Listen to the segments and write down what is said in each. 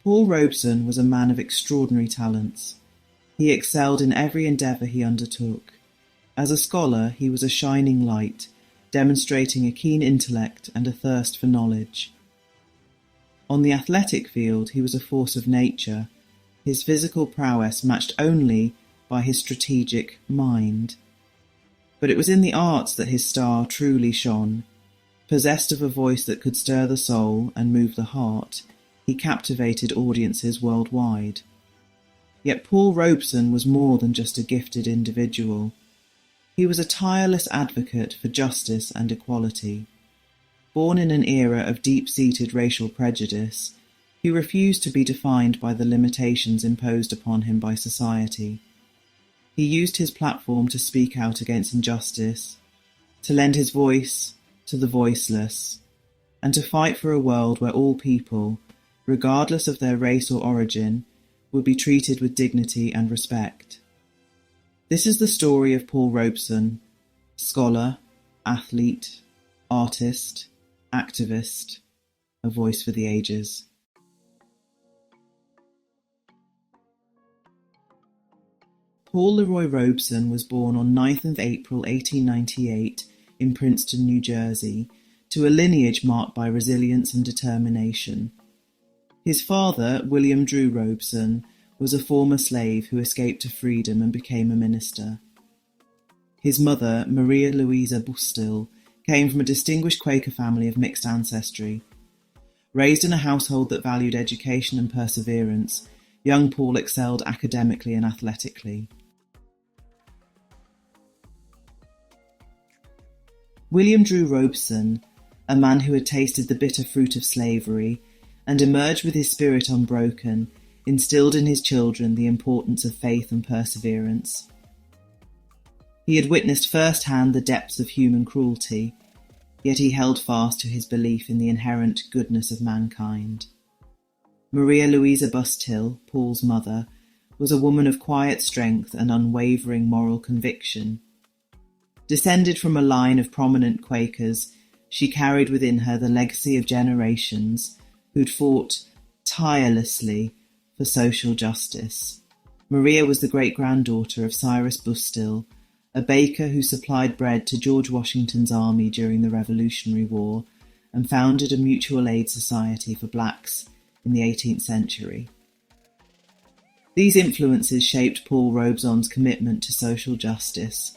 Paul Robeson was a man of extraordinary talents. He excelled in every endeavour he undertook. As a scholar, he was a shining light, demonstrating a keen intellect and a thirst for knowledge. On the athletic field, he was a force of nature, his physical prowess matched only by his strategic mind. But it was in the arts that his star truly shone. Possessed of a voice that could stir the soul and move the heart, he captivated audiences worldwide. Yet Paul Robeson was more than just a gifted individual. He was a tireless advocate for justice and equality. Born in an era of deep-seated racial prejudice, he refused to be defined by the limitations imposed upon him by society. He used his platform to speak out against injustice, to lend his voice to the voiceless, and to fight for a world where all people, regardless of their race or origin, would be treated with dignity and respect. This is the story of Paul Robeson, scholar, athlete, artist, activist, a voice for the ages. Paul Leroy Robeson was born on 9th of April 1898 in Princeton, New Jersey, to a lineage marked by resilience and determination. His father, William Drew Robeson, was a former slave who escaped to freedom and became a minister. His mother, Maria Louisa Bustill, came from a distinguished Quaker family of mixed ancestry. Raised in a household that valued education and perseverance, young Paul excelled academically and athletically. William Drew Robeson, a man who had tasted the bitter fruit of slavery and emerged with his spirit unbroken, instilled in his children the importance of faith and perseverance. He had witnessed firsthand the depths of human cruelty, yet he held fast to his belief in the inherent goodness of mankind. Maria Louisa Bustill, Paul's mother, was a woman of quiet strength and unwavering moral conviction. Descended from a line of prominent Quakers, she carried within her the legacy of generations who'd fought tirelessly for social justice. Maria was the great-granddaughter of Cyrus Bustill, a baker who supplied bread to George Washington's army during the Revolutionary War and founded a mutual aid society for blacks in the 18th century. These influences shaped Paul Robeson's commitment to social justice.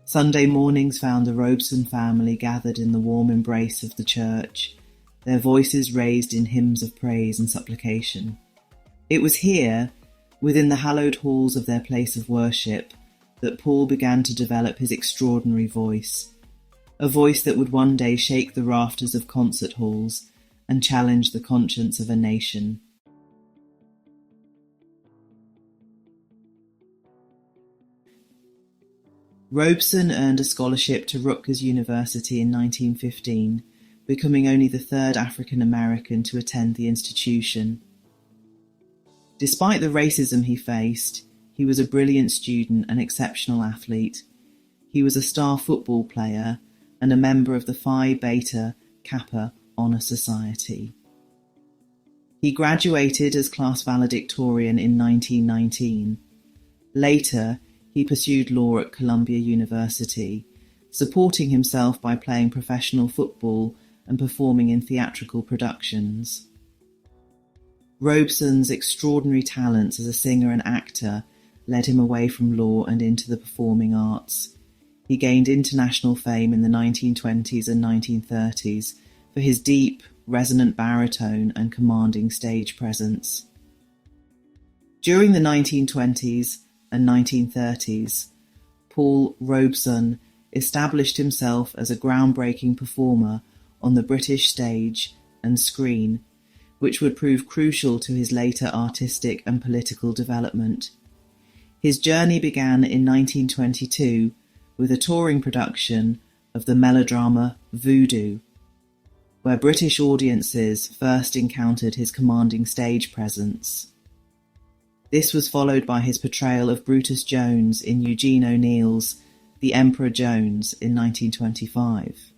Sunday mornings found the Robeson family gathered in the warm embrace of the church, their voices raised in hymns of praise and supplication. It was here, within the hallowed halls of their place of worship, that Paul began to develop his extraordinary voice, a voice that would one day shake the rafters of concert halls and challenge the conscience of a nation. Robeson earned a scholarship to Rutgers University in 1915, becoming only the third African American to attend the institution. Despite the racism he faced, he was a brilliant student and exceptional athlete. He was a star football player and a member of the Phi Beta Kappa Honor Society. He graduated as class valedictorian in 1919. Later, he pursued law at Columbia University, supporting himself by playing professional football and performing in theatrical productions. Robeson's extraordinary talents as a singer and actor led him away from law and into the performing arts. He gained international fame in the 1920s and 1930s for his deep, resonant baritone and commanding stage presence. During the 1920s and 1930s, Paul Robeson established himself as a groundbreaking performer on the British stage and screen, which would prove crucial to his later artistic and political development. His journey began in 1922 with a touring production of the melodrama Voodoo, where British audiences first encountered his commanding stage presence. This was followed by his portrayal of Brutus Jones in Eugene O'Neill's The Emperor Jones in 1925.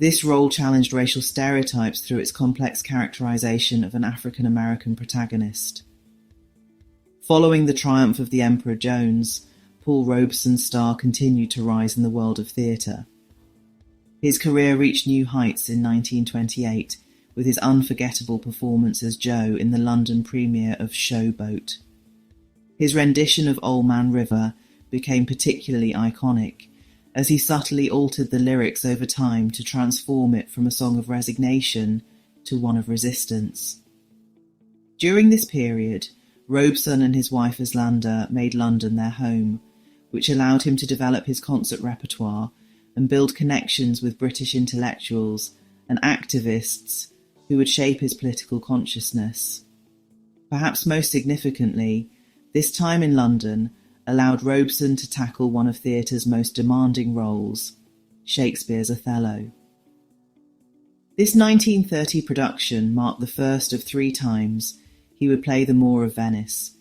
This role challenged racial stereotypes through its complex characterization of an African American protagonist. Following the triumph of the Emperor Jones, Paul Robeson's star continued to rise in the world of theatre. His career reached new heights in 1928 with his unforgettable performance as Joe in the London premiere of Show Boat. His rendition of Old Man River became particularly iconic, as he subtly altered the lyrics over time to transform it from a song of resignation to one of resistance. During this period, Robeson and his wife Islanda made London their home, which allowed him to develop his concert repertoire and build connections with British intellectuals and activists who would shape his political consciousness. Perhaps most significantly, this time in London allowed Robeson to tackle one of theatre's most demanding roles, Shakespeare's Othello. This 1930 production marked the first of 3 times he would play the Moor of Venice,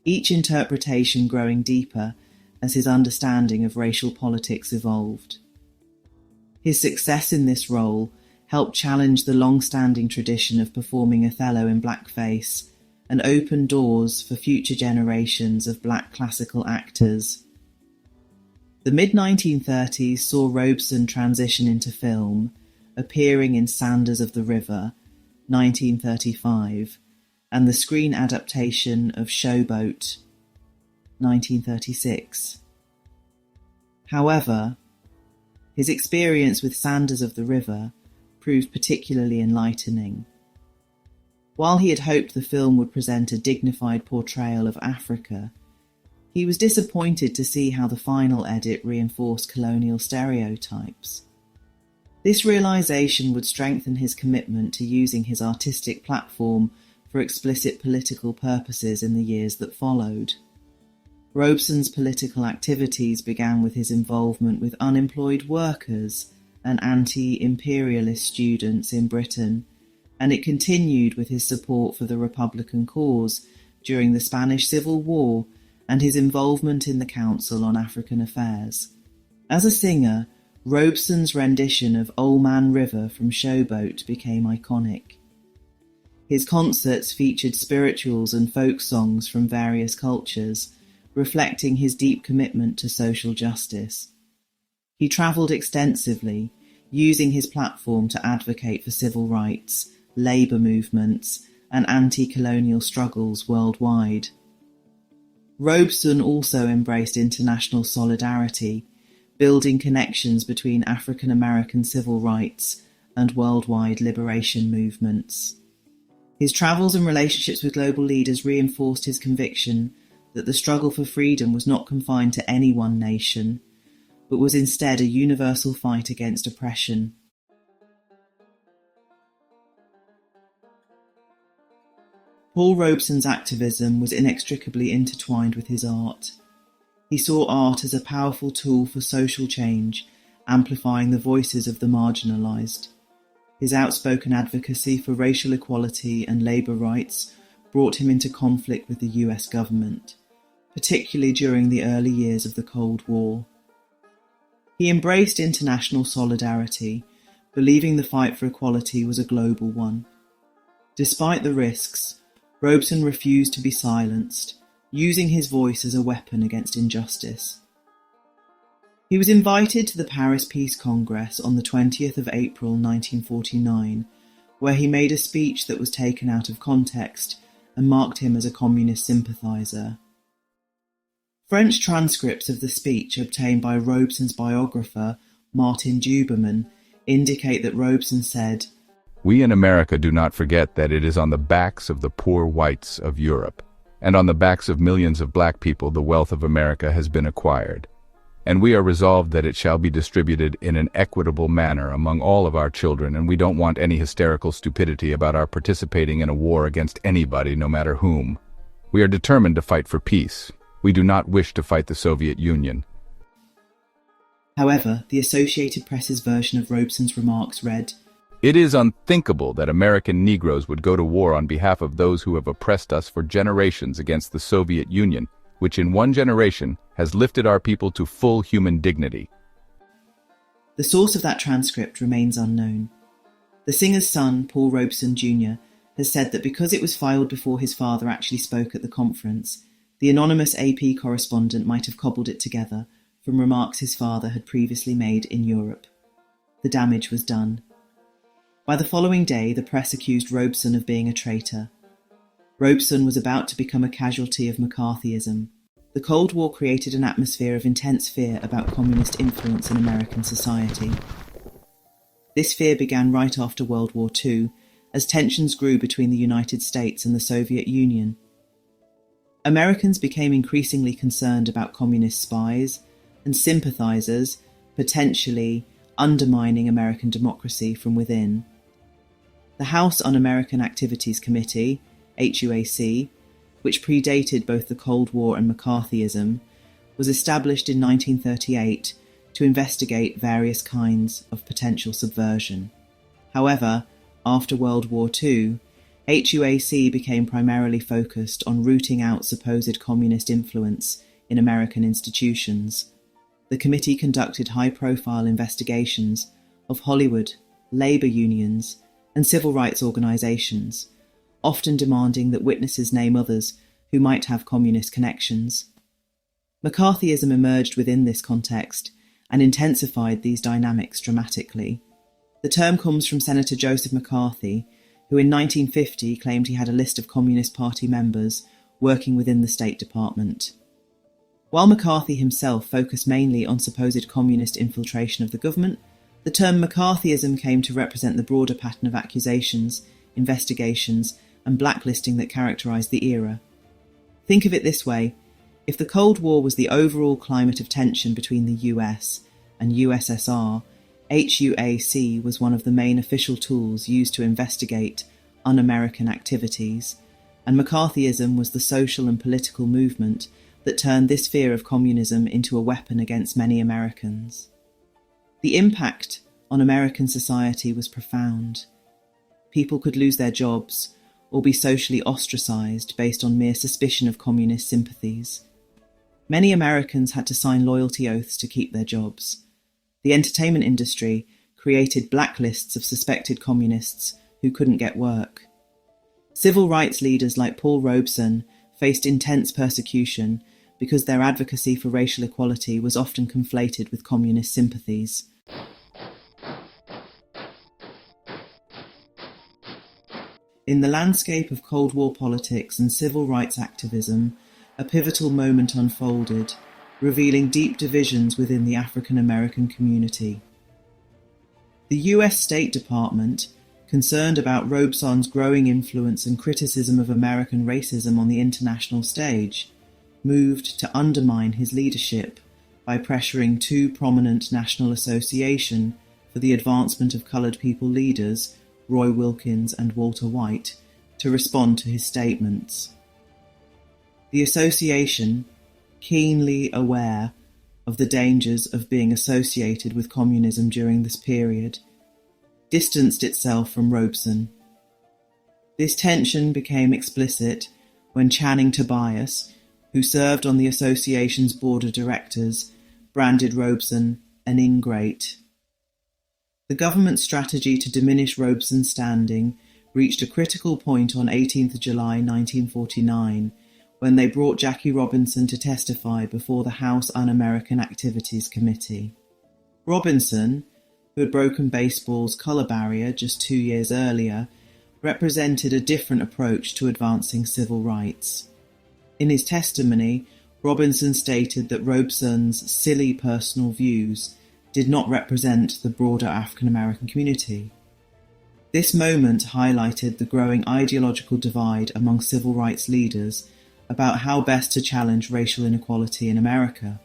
each interpretation growing deeper as his understanding of racial politics evolved. His success in this role helped challenge the long-standing tradition of performing Othello in blackface and open doors for future generations of black classical actors. The mid-1930s saw Robeson transition into film, appearing in Sanders of the River, 1935, and the screen adaptation of Show Boat, 1936. However, his experience with Sanders of the River proved particularly enlightening. While he had hoped the film would present a dignified portrayal of Africa, he was disappointed to see how the final edit reinforced colonial stereotypes. This realization would strengthen his commitment to using his artistic platform for explicit political purposes in the years that followed. Robeson's political activities began with his involvement with unemployed workers and anti-imperialist students in Britain, and it continued with his support for the Republican cause during the Spanish Civil War and his involvement in the Council on African Affairs. As a singer, Robeson's rendition of Old Man River from Show Boat became iconic. His concerts featured spirituals and folk songs from various cultures, reflecting his deep commitment to social justice. He travelled extensively, using his platform to advocate for civil rights, labour movements, and anti-colonial struggles worldwide. Robeson also embraced international solidarity, building connections between African American civil rights and worldwide liberation movements. His travels and relationships with global leaders reinforced his conviction that the struggle for freedom was not confined to any one nation, but was instead a universal fight against oppression. Paul Robeson's activism was inextricably intertwined with his art. He saw art as a powerful tool for social change, amplifying the voices of the marginalised. His outspoken advocacy for racial equality and labour rights brought him into conflict with the US government, particularly during the early years of the Cold War. He embraced international solidarity, believing the fight for equality was a global one. Despite the risks, Robeson refused to be silenced, using his voice as a weapon against injustice. He was invited to the Paris Peace Congress on the 20th of April 1949, where he made a speech that was taken out of context and marked him as a communist sympathiser. French transcripts of the speech obtained by Robeson's biographer, Martin Duberman, indicate that Robeson said, "We in America do not forget that it is on the backs of the poor whites of Europe, and on the backs of millions of black people the wealth of America has been acquired. And we are resolved that it shall be distributed in an equitable manner among all of our children, and we don't want any hysterical stupidity about our participating in a war against anybody, no matter whom. We are determined to fight for peace. We do not wish to fight the Soviet Union." However, the Associated Press's version of Robeson's remarks read, "It is unthinkable that American Negroes would go to war on behalf of those who have oppressed us for generations against the Soviet Union, which in one generation has lifted our people to full human dignity." The source of that transcript remains unknown. The singer's son, Paul Robeson Jr., has said that because it was filed before his father actually spoke at the conference, the anonymous AP correspondent might have cobbled it together from remarks his father had previously made in Europe. The damage was done. By the following day, the press accused Robeson of being a traitor. Robeson was about to become a casualty of McCarthyism. The Cold War created an atmosphere of intense fear about communist influence in American society. This fear began right after World War II, as tensions grew between the United States and the Soviet Union. Americans became increasingly concerned about communist spies and sympathisers potentially undermining American democracy from within. The House Un-American Activities Committee, HUAC, which predated both the Cold War and McCarthyism, was established in 1938 to investigate various kinds of potential subversion. However, after World War II, HUAC became primarily focused on rooting out supposed communist influence in American institutions. The committee conducted high-profile investigations of Hollywood, labour unions, and civil rights organisations, often demanding that witnesses name others who might have communist connections. McCarthyism emerged within this context and intensified these dynamics dramatically. The term comes from Senator Joseph McCarthy, who in 1950 claimed he had a list of Communist Party members working within the State Department. While McCarthy himself focused mainly on supposed communist infiltration of the government, the term McCarthyism came to represent the broader pattern of accusations, investigations, and blacklisting that characterised the era. Think of it this way: if the Cold War was the overall climate of tension between the US and USSR, HUAC was one of the main official tools used to investigate un-American activities, and McCarthyism was the social and political movement that turned this fear of communism into a weapon against many Americans. The impact on American society was profound. People could lose their jobs or be socially ostracised based on mere suspicion of communist sympathies. Many Americans had to sign loyalty oaths to keep their jobs. The entertainment industry created blacklists of suspected communists who couldn't get work. Civil rights leaders like Paul Robeson faced intense persecution because their advocacy for racial equality was often conflated with communist sympathies. In the landscape of Cold War politics and civil rights activism, a pivotal moment unfolded, revealing deep divisions within the African American community. The US State Department, concerned about Robeson's growing influence and criticism of American racism on the international stage, moved to undermine his leadership by pressuring two prominent National Association for the Advancement of Coloured People leaders, Roy Wilkins and Walter White, to respond to his statements. The association, keenly aware of the dangers of being associated with communism during this period, distanced itself from Robeson. This tension became explicit when Channing Tobias, who served on the association's board of directors, branded Robeson an ingrate. The government's strategy to diminish Robeson's standing reached a critical point on 18th July 1949, when they brought Jackie Robinson to testify before the House Un-American Activities Committee. Robinson, who had broken baseball's colour barrier just 2 years earlier, represented a different approach to advancing civil rights. In his testimony, Robinson stated that Robeson's silly personal views did not represent the broader African American community. This moment highlighted the growing ideological divide among civil rights leaders about how best to challenge racial inequality in America.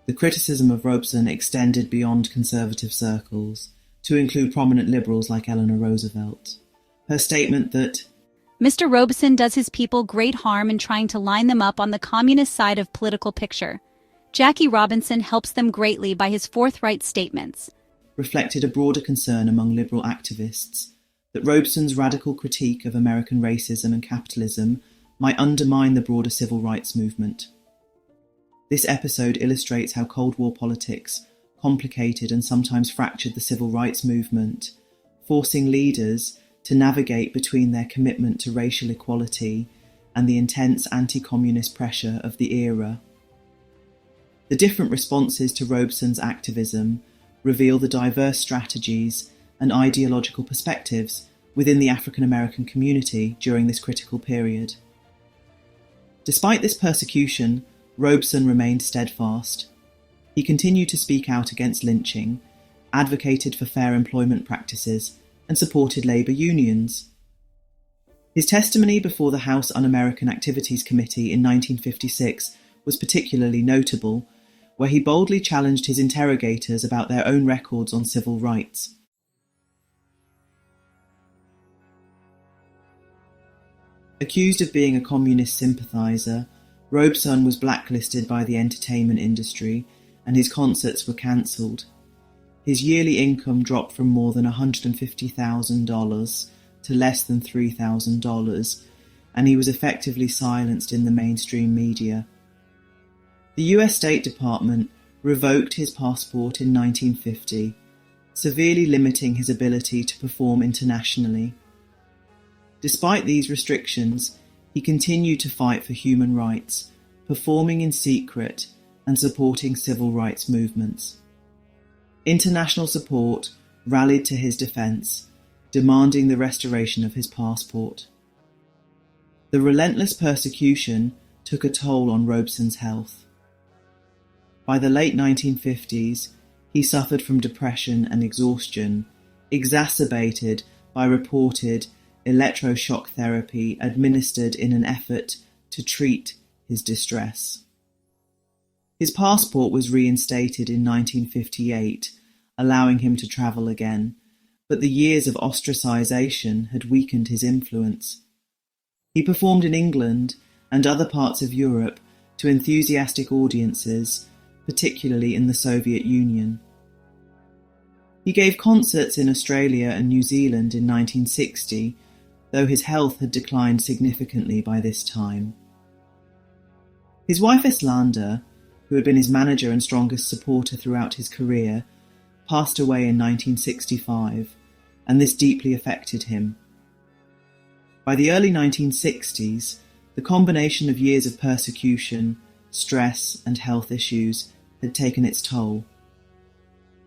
The criticism of Robeson extended beyond conservative circles to include prominent liberals like Eleanor Roosevelt. Her statement that Mr. Robeson does his people great harm in trying to line them up on the communist side of political picture. Jackie Robinson helps them greatly by his forthright statements, reflected a broader concern among liberal activists that Robeson's radical critique of American racism and capitalism might undermine the broader civil rights movement. This episode illustrates how Cold War politics complicated and sometimes fractured the civil rights movement, forcing leaders to navigate between their commitment to racial equality and the intense anti-communist pressure of the era. The different responses to Robeson's activism reveal the diverse strategies and ideological perspectives within the African American community during this critical period. Despite this persecution, Robeson remained steadfast. He continued to speak out against lynching, advocated for fair employment practices, and supported labour unions. His testimony before the House Un-American Activities Committee in 1956 was particularly notable, where he boldly challenged his interrogators about their own records on civil rights. Accused of being a communist sympathiser, Robeson was blacklisted by the entertainment industry and his concerts were cancelled. His yearly income dropped from more than $150,000 to less than $3,000, and he was effectively silenced in the mainstream media. The US State Department revoked his passport in 1950, severely limiting his ability to perform internationally. Despite these restrictions, he continued to fight for human rights, performing in secret and supporting civil rights movements. International support rallied to his defence, demanding the restoration of his passport. The relentless persecution took a toll on Robeson's health. By the late 1950s, he suffered from depression and exhaustion, exacerbated by reported electroshock therapy administered in an effort to treat his distress. His passport was reinstated in 1958, allowing him to travel again, but the years of ostracisation had weakened his influence. He performed in England and other parts of Europe to enthusiastic audiences, particularly in the Soviet Union. He gave concerts in Australia and New Zealand in 1960, though his health had declined significantly by this time. His wife Eslander, who had been his manager and strongest supporter throughout his career, passed away in 1965, and this deeply affected him. By the early 1960s, the combination of years of persecution, stress, and health issues had taken its toll.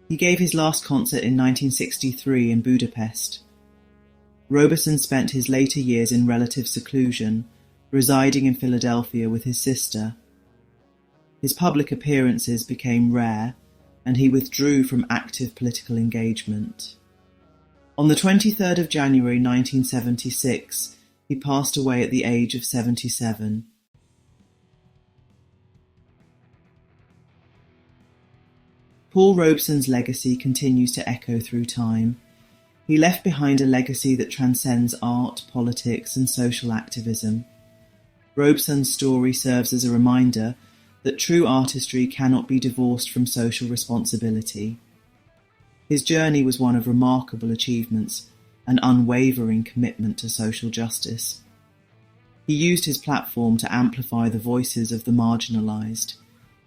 He gave his last concert in 1963 in Budapest. Robeson spent his later years in relative seclusion, residing in Philadelphia with his sister. His public appearances became rare, and he withdrew from active political engagement. On the 23rd of January 1976, he passed away at the age of 77. Paul Robeson's legacy continues to echo through time. He left behind a legacy that transcends art, politics, and social activism. Robeson's story serves as a reminder that true artistry cannot be divorced from social responsibility. His journey was one of remarkable achievements and unwavering commitment to social justice. He used his platform to amplify the voices of the marginalised.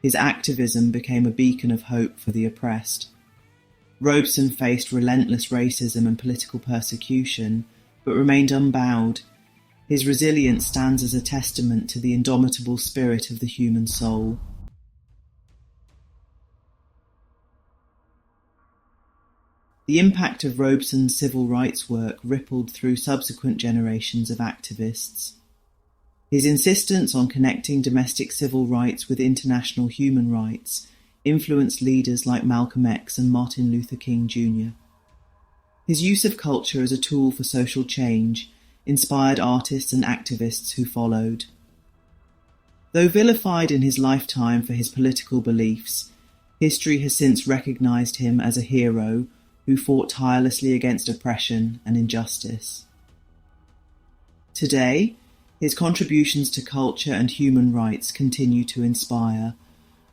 His activism became a beacon of hope for the oppressed. Robeson faced relentless racism and political persecution, but remained unbowed. His resilience stands as a testament to the indomitable spirit of the human soul. The impact of Robeson's civil rights work rippled through subsequent generations of activists. His insistence on connecting domestic civil rights with international human rights influenced leaders like Malcolm X and Martin Luther King Jr. His use of culture as a tool for social change inspired artists and activists who followed. Though vilified in his lifetime for his political beliefs, history has since recognised him as a hero who fought tirelessly against oppression and injustice. Today, his contributions to culture and human rights continue to inspire,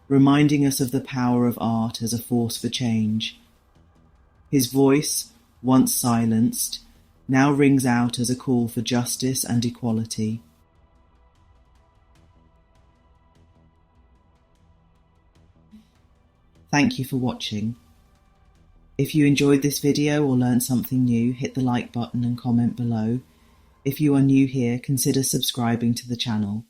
reminding us of the power of art as a force for change. His voice, once silenced, now rings out as a call for justice and equality. Thank you for watching. If you enjoyed this video or learned something new, hit the like button and comment below. If you are new here, consider subscribing to the channel.